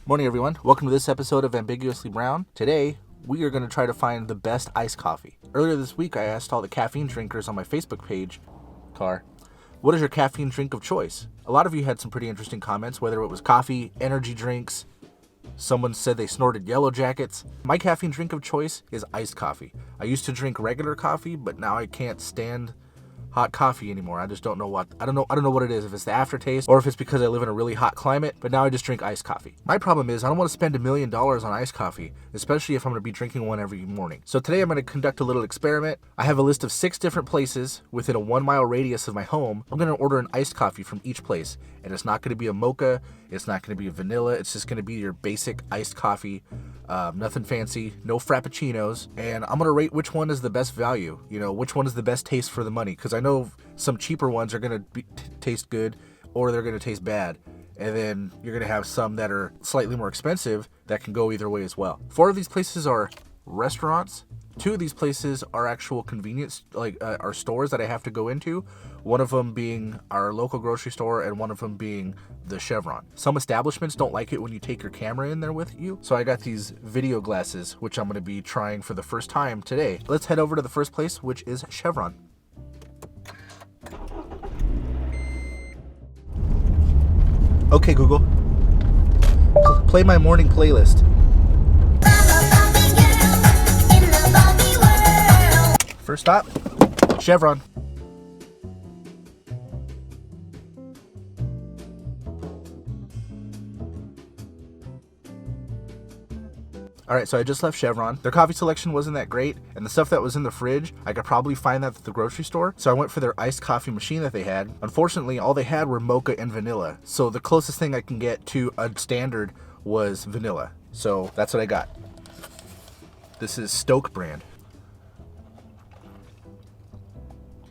Morning, everyone. Welcome to this episode of Ambiguously Brown. Today, we are going to try to find the best iced coffee. Earlier this week, I asked all the caffeine drinkers on my Facebook page, what is your caffeine drink of choice? A lot of you had some pretty interesting comments, whether it was coffee, energy drinks. Someone said they snorted Yellow Jackets. My caffeine drink of choice is iced coffee. I used to drink regular coffee, but now I can't stand hot coffee anymore. I just don't know what. I don't know what it is, if it's the aftertaste or if it's because I live in a really hot climate, but now I just drink iced coffee. My problem is I don't want to spend $1 million on iced coffee, especially if I'm going to be drinking one every morning. So today I'm going to conduct a little experiment. I have a list of 6 different places within a 1-mile radius of my home. I'm going to order an iced coffee from each place, and it's not going to be a mocha, it's not going to be a vanilla, it's just going to be your basic iced coffee. Nothing fancy, no frappuccinos, and I'm gonna rate which one is the best value, which one is the best taste for the money, because I know some cheaper ones are gonna taste good or they're gonna taste bad, and then you're gonna have some that are slightly more expensive that can go either way as well. 4 of these places are restaurants. 2 of these places are actual convenience, are stores that I have to go into. One of them being our local grocery store and one of them being the Chevron. Some establishments don't like it when you take your camera in there with you, so I got these video glasses, which I'm going to be trying for the first time today. Let's head over to the first place, which is Chevron. Okay, Google, play my morning playlist. First stop, Chevron. Alright, so I just left Chevron. Their coffee selection wasn't that great, and the stuff that was in the fridge, I could probably find that at the grocery store, so I went for their iced coffee machine that they had. Unfortunately, all they had were mocha and vanilla, so the closest thing I can get to a standard was vanilla. So that's what I got. This is Stoke brand.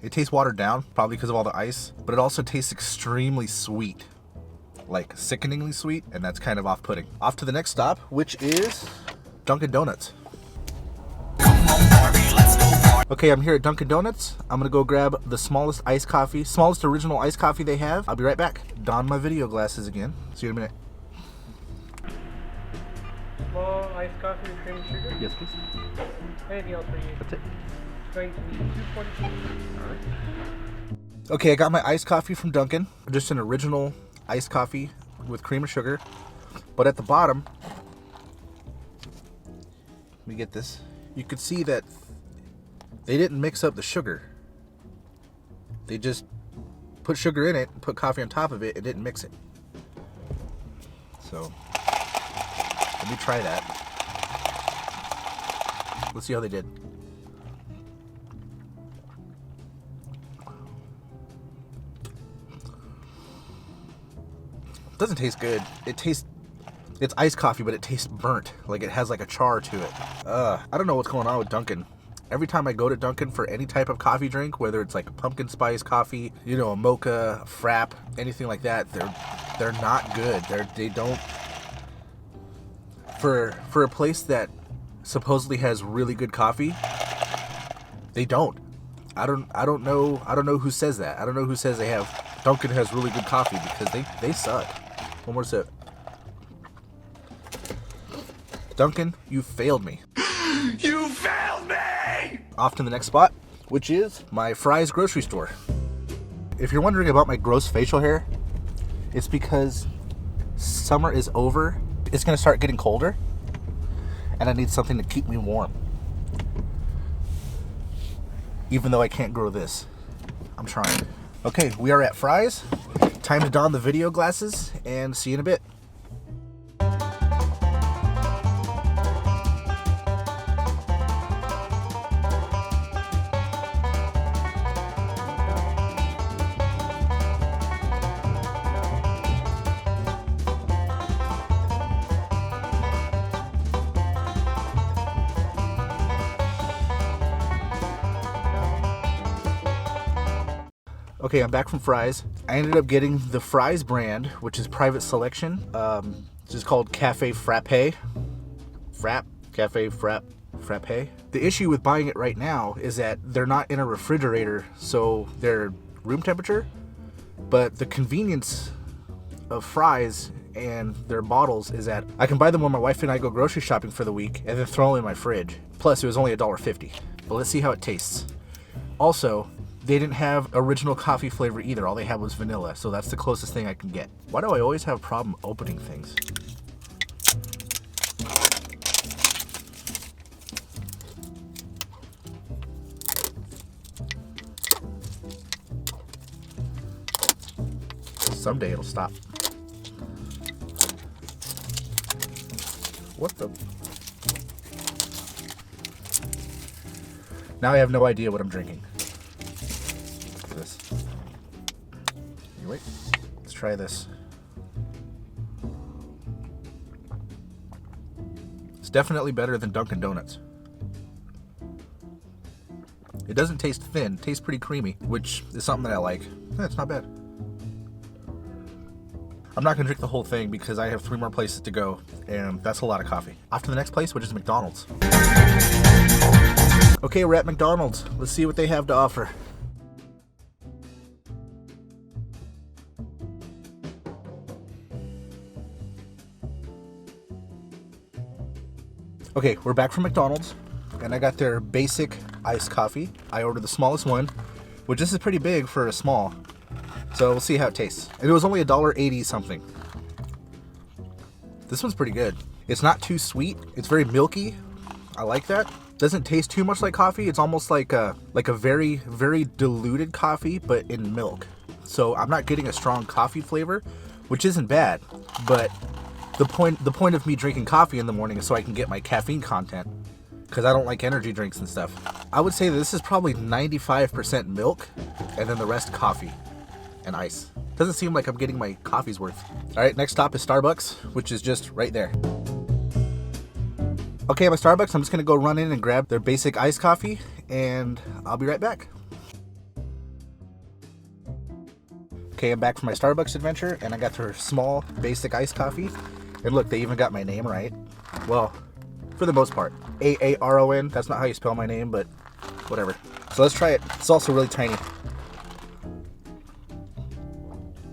It tastes watered down, probably because of all the ice, but it also tastes extremely sweet. Like sickeningly sweet, and that's kind of off-putting. Off to the next stop, which is Dunkin' Donuts. Okay, I'm here at Dunkin' Donuts. I'm gonna go grab the smallest original iced coffee they have. I'll be right back. Don my video glasses again. See you in a minute. Small iced coffee with cream and sugar? Yes, please. Anything else for you? That's it. It's going to be $2.42. Alright. Okay, I got my iced coffee from Dunkin'. Just an original iced coffee with cream and sugar. But at the bottom, let me get this. You could see that they didn't mix up the sugar. They just put sugar in it, put coffee on top of it, and didn't mix it. So, let me try that. Let's see how they did. It doesn't taste good. It's iced coffee, but it tastes burnt. Like it has like a char to it. I don't know what's going on with Dunkin'. Every time I go to Dunkin' for any type of coffee drink, whether it's like a pumpkin spice coffee, a mocha, a frap, anything like that, they're not good. They don't. For a place that supposedly has really good coffee, they don't. I don't know who says that. I don't know who says Dunkin' has really good coffee, because they suck. One more sip. Dunkin', you failed me. You failed me! Off to the next spot, which is my Fry's grocery store. If you're wondering about my gross facial hair, it's because summer is over. It's going to start getting colder, and I need something to keep me warm. Even though I can't grow this. I'm trying. Okay, we are at Fry's. Time to don the video glasses, and see you in a bit. Okay, I'm back from Fry's. I ended up getting the Fry's brand, which is private selection. This is called Cafe Frappe. Cafe Frappe. The issue with buying it right now is that they're not in a refrigerator, so they're room temperature. But the convenience of Fry's and their bottles is at, I can buy them when my wife and I go grocery shopping for the week and then throw them in my fridge. Plus, it was only $1.50. But let's see how it tastes. Also, they didn't have original coffee flavor either. All they had was vanilla, so that's the closest thing I can get. Why do I always have a problem opening things? Someday it'll stop. What the? Now I have no idea what I'm drinking. Look at this. Anyway, let's try this. It's definitely better than Dunkin' Donuts. It doesn't taste thin, it tastes pretty creamy, which is something that I like. Yeah, it's not bad. I'm not going to drink the whole thing because I have 3 more places to go, and that's a lot of coffee. Off to the next place, which is McDonald's. Okay, we're at McDonald's. Let's see what they have to offer. Okay, we're back from McDonald's, and I got their basic iced coffee. I ordered the smallest one, which this is pretty big for a small. So we'll see how it tastes. And it was only $1.80 something. This one's pretty good. It's not too sweet. It's very milky. I like that. Doesn't taste too much like coffee. It's almost like a very, very diluted coffee, but in milk. So I'm not getting a strong coffee flavor, which isn't bad. But the point of me drinking coffee in the morning is so I can get my caffeine content, because I don't like energy drinks and stuff. I would say this is probably 95% milk, and then the rest coffee and ice. Doesn't seem like I'm getting my coffee's worth. All right, next stop is Starbucks, which is just right there. Okay, I'm at Starbucks. I'm just gonna go run in and grab their basic iced coffee, and I'll be right back. Okay, I'm back from my Starbucks adventure, and I got their small basic iced coffee. And look, they even got my name right. Well, for the most part. A-A-R-O-N. That's not how you spell my name, but whatever. So let's try it. It's also really tiny.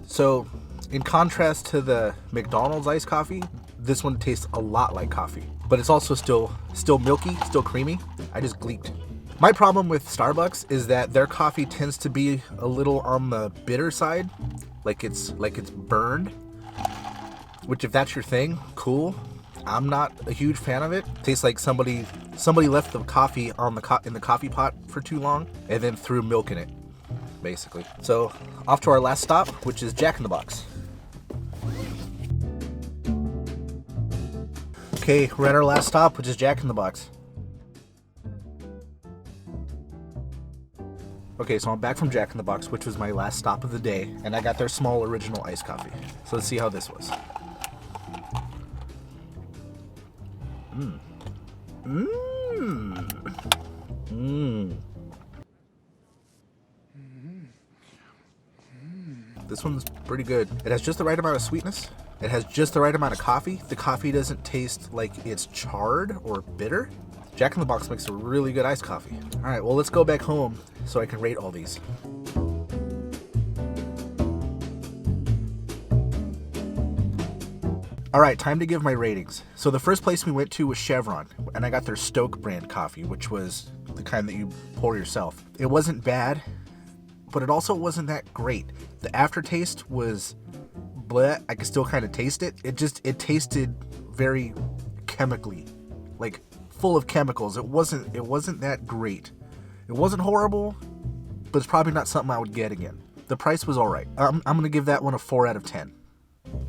So, in contrast to the McDonald's iced coffee, this one tastes a lot like coffee. But it's also still milky, still creamy. I just gleeked. My problem with Starbucks is that their coffee tends to be a little on the bitter side, like it's burned. Which, if that's your thing, cool. I'm not a huge fan of it. Tastes like somebody left the coffee on in the coffee pot for too long and then threw milk in it, basically. So, off to our last stop, which is Jack in the Box. Okay, we're at our last stop, which is Jack in the Box. Okay, so I'm back from Jack in the Box, which was my last stop of the day, and I got their small original iced coffee. So let's see how this was. This one's pretty good. It has just the right amount of sweetness. It has just the right amount of coffee. The coffee doesn't taste like it's charred or bitter. Jack in the Box makes a really good iced coffee. All right, well, let's go back home so I can rate all these. All right, time to give my ratings. So the first place we went to was Chevron, and I got their Stoke brand coffee, which was the kind that you pour yourself. It wasn't bad, but it also wasn't that great. The aftertaste was bleh. I could still kind of taste it. It tasted very chemically, like full of chemicals. It wasn't that great. It wasn't horrible, but it's probably not something I would get again. The price was all right. I'm gonna give that one a 4 out of 10.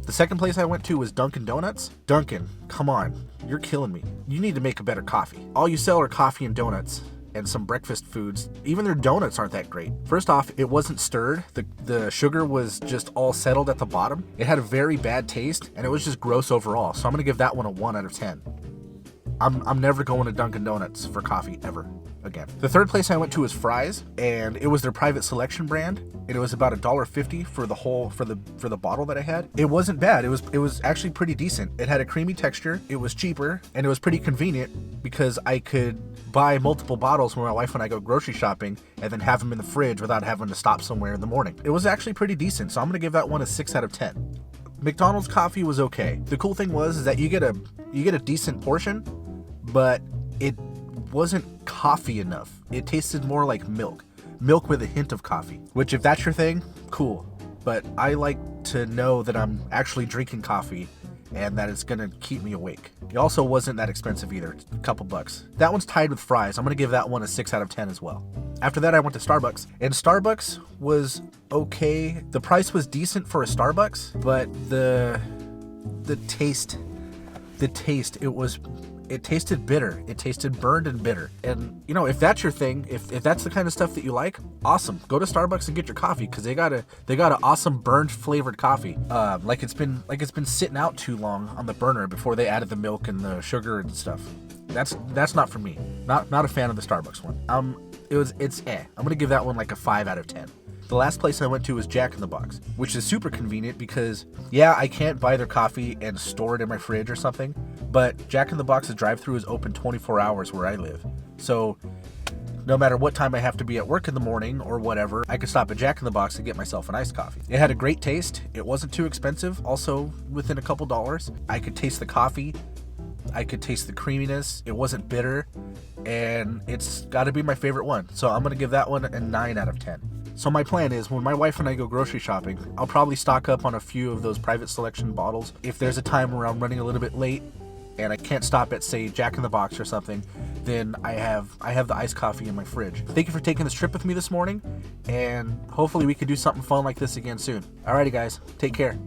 The second place I went to was Dunkin' Donuts. Dunkin', come on, you're killing me. You need to make a better coffee. All you sell are coffee and donuts and some breakfast foods. Even their donuts aren't that great. First off, it wasn't stirred. The sugar was just all settled at the bottom. It had a very bad taste, and it was just gross overall. So I'm gonna give that one a 1 out of 10. I'm never going to Dunkin' Donuts for coffee ever again. The third place I went to was Fry's, and it was their private selection brand, and it was about $1.50 for the bottle that I had. It wasn't bad. It was actually pretty decent. It had a creamy texture. It was cheaper, and it was pretty convenient because I could buy multiple bottles when my wife and I go grocery shopping and then have them in the fridge without having to stop somewhere in the morning. It was actually pretty decent, so I'm gonna give that one a 6 out of 10. McDonald's coffee was okay. The cool thing was is that you get a decent portion, but it wasn't coffee enough. It tasted more like milk with a hint of coffee, which if that's your thing, cool. But I like to know that I'm actually drinking coffee and that it's gonna keep me awake. It also wasn't that expensive either, a couple bucks. That one's tied with fries. I'm gonna give that one a 6 out of 10 as well. After that, I went to Starbucks, and Starbucks was okay. The price was decent for a Starbucks, but the taste, it tasted bitter. It tasted burned and bitter. And you know, if that's your thing, if that's the kind of stuff that you like, awesome. Go to Starbucks and get your coffee, because they got an awesome burned flavored coffee. Like it's been sitting out too long on the burner before they added the milk and the sugar and stuff. That's not for me. Not a fan of the Starbucks one. It's I'm gonna give that one like a 5 out of 10. The last place I went to was Jack in the Box, which is super convenient because, yeah, I can't buy their coffee and store it in my fridge or something, but Jack in the Box's drive-thru is open 24 hours where I live. So no matter what time I have to be at work in the morning or whatever, I could stop at Jack in the Box and get myself an iced coffee. It had a great taste. It wasn't too expensive, also within a couple dollars. I could taste the coffee. I could taste the creaminess. It wasn't bitter, and it's got to be my favorite one. So I'm going to give that one a 9 out of 10. So my plan is, when my wife and I go grocery shopping, I'll probably stock up on a few of those private selection bottles. If there's a time where I'm running a little bit late and I can't stop at, say, Jack in the Box or something, then I have the iced coffee in my fridge. Thank you for taking this trip with me this morning, and hopefully we can do something fun like this again soon. Alrighty guys, take care.